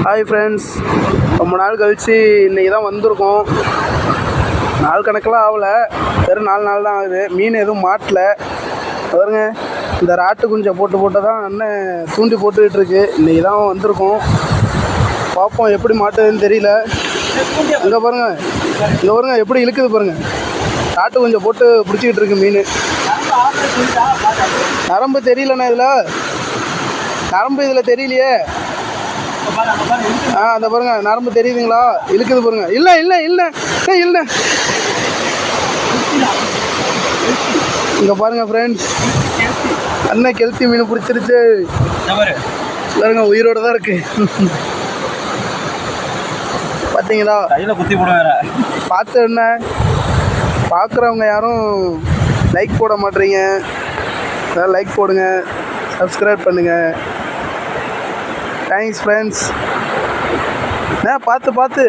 Hi friends, ரொம்ப நாள் கழித்து இன்றைக்கி தான் வந்திருக்கோம். நாள் கணக்கெல்லாம் ஆகலை, வெறும் 4 நாள் தான் ஆகுது. மீன் எதுவும் மாட்டல பாருங்க. இந்த ராட்டு குஞ்சை போட்டு தான் அண்ணன் தூண்டி போட்டுக்கிட்டு இருக்கு. இன்றைக்கி தான் வந்திருக்கோம். பார்ப்போம் எப்படி மாட்டுதுன்னு தெரியல. இங்கே பாருங்கள் எப்படி இழுக்குது பாருங்கள். ராட்டு குஞ்சை போட்டு பிடிச்சிக்கிட்டு இருக்கு மீன். நரம்பு தெரியலண்ணா, இதில் தெரியலையே. அந்த பாருங்க, நரம்பு தெரியுதுங்களா? இழுக்குது பாருங்க. இல்லை இங்க பாருங்க ஃப்ரெண்ட்ஸ், அண்ணன் கெளுத்தி மீன் பிடிச்சிருச்சு பாருங்க. உயிரோட தான் இருக்கு. பார்த்தீங்களா? பார்த்து என்ன பார்க்குறவங்க யாரும் லைக் போட மாட்டீங்க. லைக் போடுங்க, சப்ஸ்கிரைப் பண்ணுங்கள். Thanks friends. பார்த்து